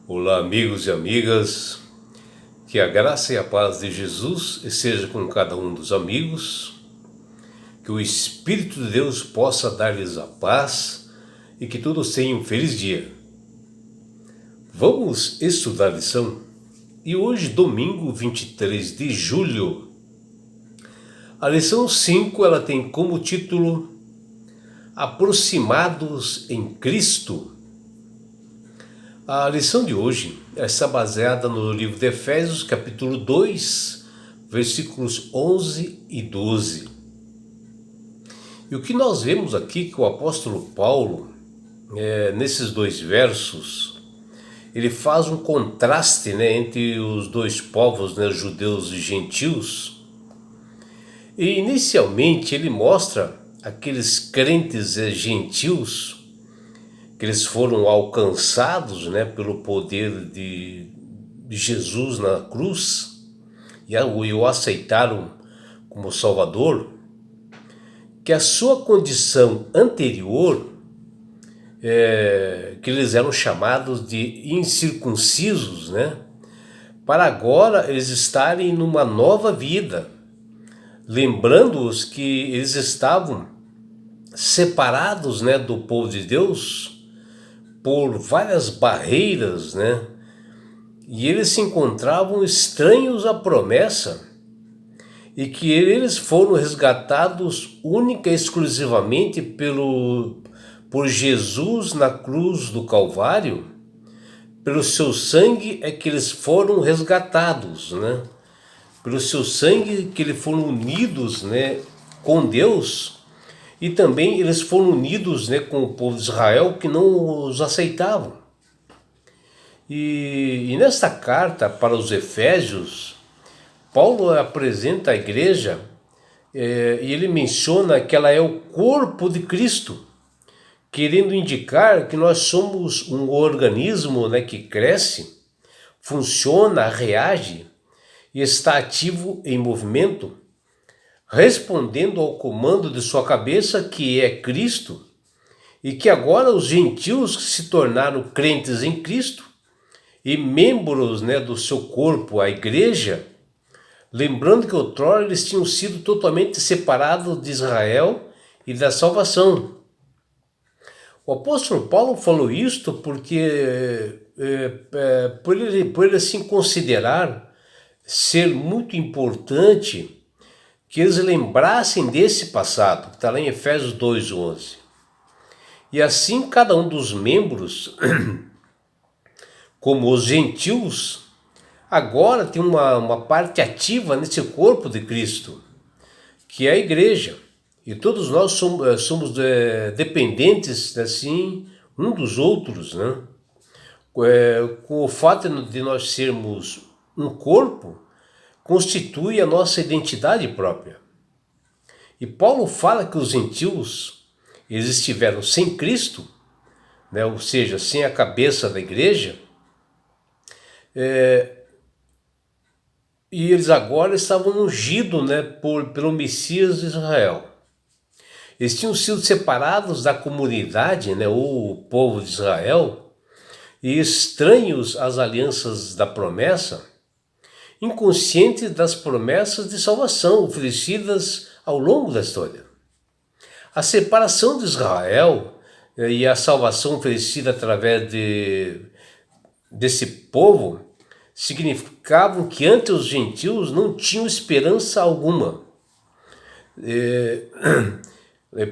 Olá, amigos e amigas, que a graça e a paz de Jesus esteja com cada um dos amigos, que o Espírito de Deus possa dar-lhes a paz e que todos tenham um feliz dia. Vamos estudar a lição e hoje, domingo 23 de julho, a lição 5 ela tem como título Aproximados em Cristo. A lição de hoje está baseada no livro de Efésios, capítulo 2, versículos 11 e 12. E o que nós vemos aqui que o apóstolo Paulo, nesses dois versos, ele faz um contraste, entre os dois povos, judeus e gentios. E inicialmente ele mostra aqueles crentes gentios que eles foram alcançados, pelo poder de Jesus na cruz e o aceitaram como Salvador, que a sua condição anterior, que eles eram chamados de incircuncisos, para agora eles estarem numa nova vida, lembrando-os que eles estavam separados, do povo de Deus, por várias barreiras, e eles se encontravam estranhos à promessa, e que eles foram resgatados única e exclusivamente por Jesus na cruz do Calvário. Pelo seu sangue é que eles foram resgatados, pelo seu sangue que eles foram unidos, com Deus. E também eles foram unidos, com o povo de Israel, que não os aceitavam. E nesta carta para os Efésios, Paulo apresenta a igreja e ele menciona que ela é o corpo de Cristo, querendo indicar que nós somos um organismo, que cresce, funciona, reage e está ativo em movimento, respondendo ao comando de sua cabeça, que é Cristo, e que agora os gentios que se tornaram crentes em Cristo e membros, do seu corpo, a igreja, lembrando que outrora eles tinham sido totalmente separados de Israel e da salvação. O apóstolo Paulo falou isto porque, por ele assim considerar ser muito importante que eles lembrassem desse passado, que está lá em Efésios 2:11. E assim cada um dos membros, como os gentios, agora tem uma parte ativa nesse corpo de Cristo, que é a igreja. E todos nós somos dependentes, assim, um dos outros, com o fato de nós sermos um corpo, constitui a nossa identidade própria. E Paulo fala que os gentios, eles estiveram sem Cristo, ou seja, sem a cabeça da igreja, e eles agora estavam ungidos, pelo Messias de Israel. Eles tinham sido separados da comunidade, ou o povo de Israel, e estranhos às alianças da promessa, inconscientes das promessas de salvação oferecidas ao longo da história. A separação de Israel e a salvação oferecida através desse povo significavam que antes os gentios não tinham esperança alguma.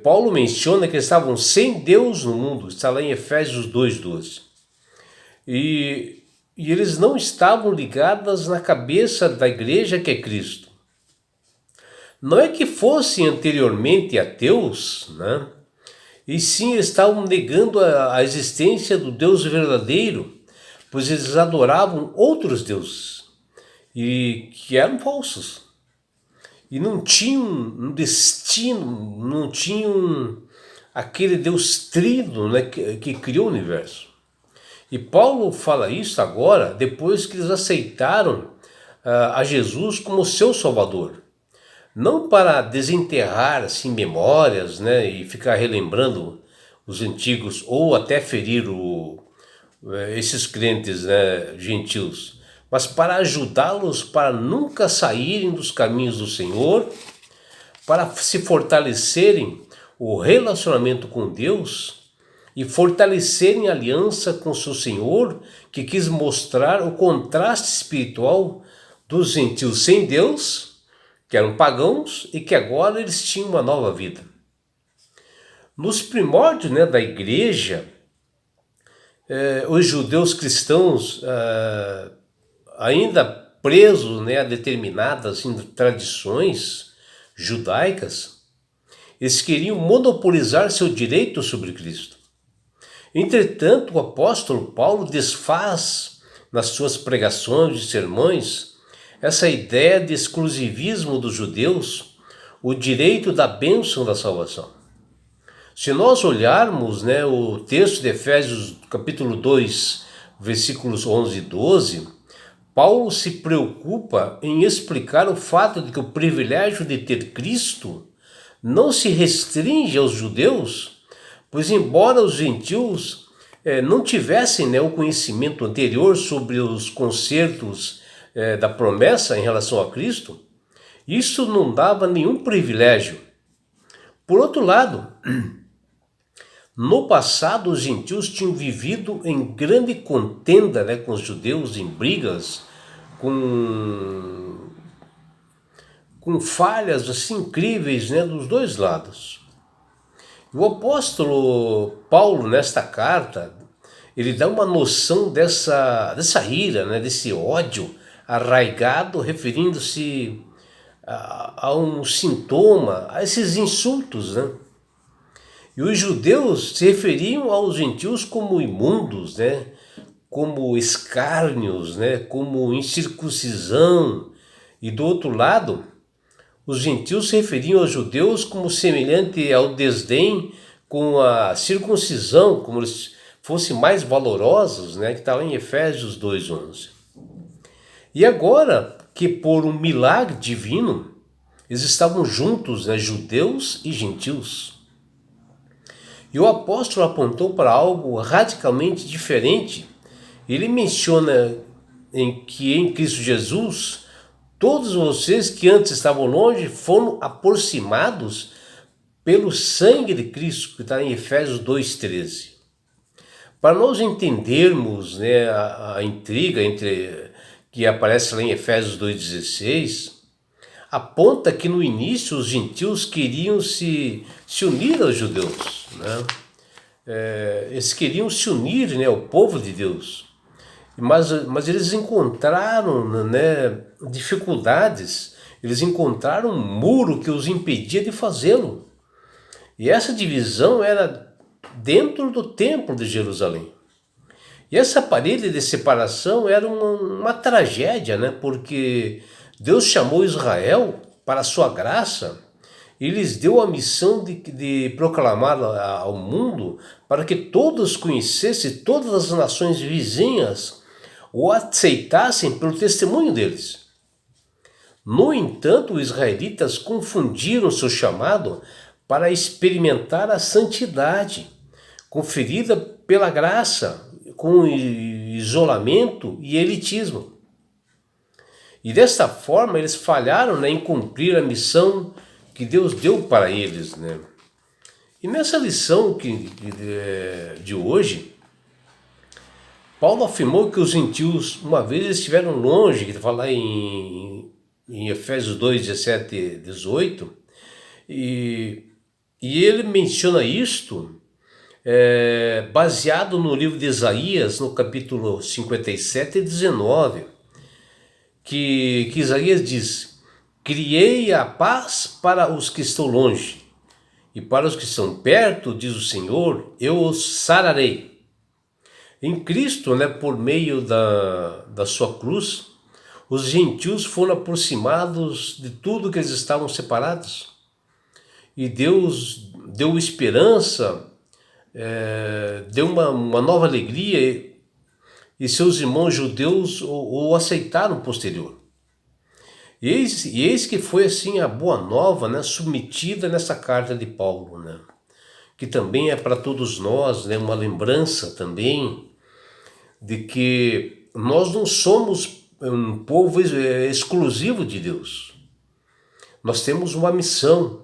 Paulo menciona que estavam sem Deus no mundo, está lá em Efésios 2:12. E eles não estavam ligados na cabeça da igreja, que é Cristo. Não é que fossem anteriormente ateus, e sim estavam negando a existência do Deus verdadeiro, pois eles adoravam outros deuses, e que eram falsos. E não tinham um destino, não tinham aquele Deus trino, que criou o universo. E Paulo fala isso agora, depois que eles aceitaram a Jesus como seu Salvador. Não para desenterrar assim, memórias, e ficar relembrando os antigos, ou até ferir esses crentes, né, gentios, mas para ajudá-los para nunca saírem dos caminhos do Senhor, para se fortalecerem o relacionamento com Deus e fortalecerem a aliança com seu Senhor, que quis mostrar o contraste espiritual dos gentios sem Deus, que eram pagãos, e que agora eles tinham uma nova vida. Nos primórdios, né, da igreja, os judeus cristãos, ainda presos, né, a determinadas tradições judaicas, eles queriam monopolizar seu direito sobre Cristo. Entretanto, o apóstolo Paulo desfaz nas suas pregações e sermões essa ideia de exclusivismo dos judeus, o direito da bênção da salvação. Se nós olharmos, né, o texto de Efésios capítulo 2, versículos 11 e 12, Paulo se preocupa em explicar o fato de que o privilégio de ter Cristo não se restringe aos judeus, pois embora os gentios não tivessem, né, o conhecimento anterior sobre os concertos da promessa em relação a Cristo, isso não dava nenhum privilégio. Por outro lado, no passado os gentios tinham vivido em grande contenda, né, com os judeus, em brigas, com falhas assim incríveis, né, dos dois lados. O apóstolo Paulo, nesta carta, ele dá uma noção dessa ira, né, desse ódio arraigado, referindo-se a um sintoma, a esses insultos, né? E os judeus se referiam aos gentios como imundos, né, como escárnios, né, como incircuncisão. E do outro lado, os gentios se referiam aos judeus como semelhante ao desdém com a circuncisão, como eles fossem mais valorosos, né, que está lá em Efésios 2:11. E agora que por um milagre divino, eles estavam juntos, né, judeus e gentios. E o apóstolo apontou para algo radicalmente diferente. Ele menciona que em Cristo Jesus, todos vocês que antes estavam longe foram aproximados pelo sangue de Cristo, que está em Efésios 2:13. Para nós entendermos, né, a intriga que aparece lá em Efésios 2:16, aponta que no início os gentios queriam se unir aos judeus, né? Eles queriam se unir, né, ao povo de Deus, mas eles encontraram, né, dificuldades, eles encontraram um muro que os impedia de fazê-lo. E essa divisão era dentro do templo de Jerusalém. E essa parede de separação era uma tragédia, né? Porque Deus chamou Israel para a sua graça e lhes deu a missão de proclamar ao mundo para que todos conhecessem, todas as nações vizinhas o aceitassem pelo testemunho deles. No entanto, os israelitas confundiram seu chamado para experimentar a santidade conferida pela graça, com isolamento e elitismo. E desta forma eles falharam, né, em cumprir a missão que Deus deu para eles, né? E nessa lição de hoje, Paulo afirmou que os gentios, uma vez estiveram longe, que está lá em Efésios 2, 17 e 18, e ele menciona isto baseado no livro de Isaías, no capítulo 57 e 19, que Isaías diz: criei a paz para os que estão longe, e para os que estão perto, diz o Senhor, eu os sararei. Em Cristo, né, por meio da sua cruz, os gentios foram aproximados de tudo que eles estavam separados. E Deus deu esperança, deu uma nova alegria, e seus irmãos judeus o aceitaram posterior. E eis que foi assim a boa nova, né, submetida nessa carta de Paulo, né, que também é para todos nós, né, uma lembrança também de que nós não somos um povo exclusivo de Deus. Nós temos uma missão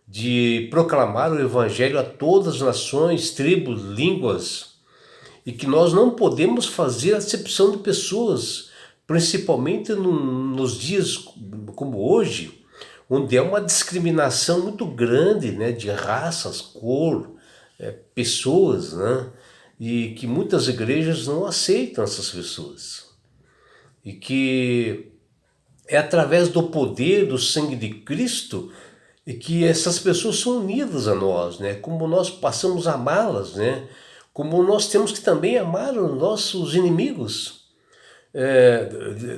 de proclamar o Evangelho a todas as nações, tribos, línguas, e que nós não podemos fazer acepção de pessoas, principalmente nos dias como hoje, onde há uma discriminação muito grande, né, de raças, cor, pessoas, né, e que muitas igrejas não aceitam essas pessoas. E que é através do poder do sangue de Cristo e que essas pessoas são unidas a nós, né? Como nós passamos a amá-las, né? Como nós temos que também amar os nossos inimigos.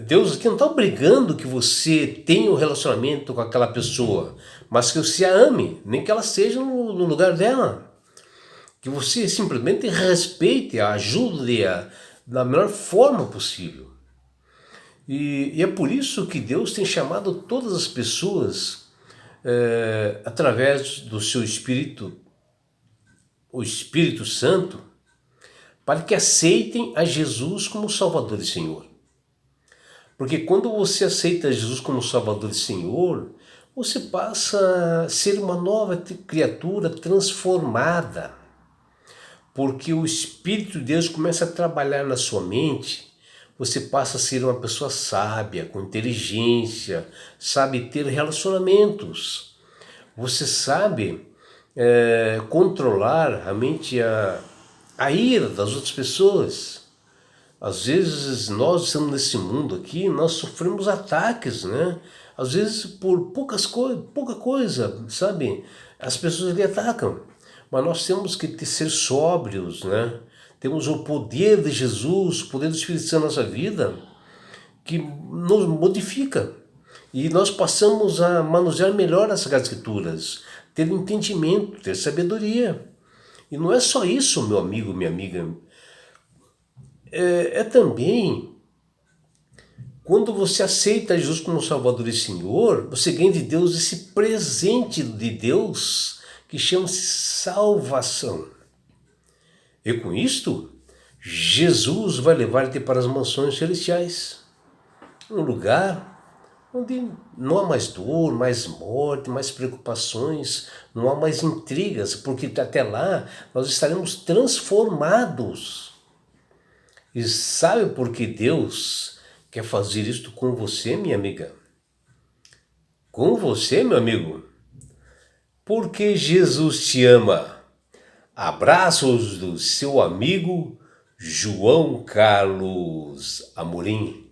Deus aqui não está obrigando que você tenha um relacionamento com aquela pessoa, mas que você a ame, nem que ela esteja no lugar dela. Que você simplesmente respeite, ajude-a da melhor forma possível. E é por isso que Deus tem chamado todas as pessoas através do seu Espírito, o Espírito Santo, para que aceitem a Jesus como Salvador e Senhor. Porque quando você aceita Jesus como Salvador e Senhor, você passa a ser uma nova criatura transformada. Porque o Espírito de Deus começa a trabalhar na sua mente, você passa a ser uma pessoa sábia, com inteligência, sabe ter relacionamentos. Você sabe controlar a mente, a ira das outras pessoas. Às vezes nós estamos nesse mundo aqui, nós sofremos ataques, né? Às vezes por pouca coisa, sabe? As pessoas lhe atacam. Mas nós temos que ser sóbrios, né? Temos o poder de Jesus, o poder do Espírito Santo na nossa vida, que nos modifica. E nós passamos a manusear melhor as Escrituras, ter entendimento, ter sabedoria. E não é só isso, meu amigo, minha amiga. É também, quando você aceita Jesus como Salvador e Senhor, você ganha de Deus esse presente de Deus que chama-se salvação. E com isto, Jesus vai levar-te para as mansões celestiais. Um lugar onde não há mais dor, mais morte, mais preocupações, não há mais intrigas, porque até lá nós estaremos transformados. E sabe por que Deus quer fazer isto com você, minha amiga? Com você, meu amigo? Porque Jesus te ama. Abraços do seu amigo João Carlos Amorim.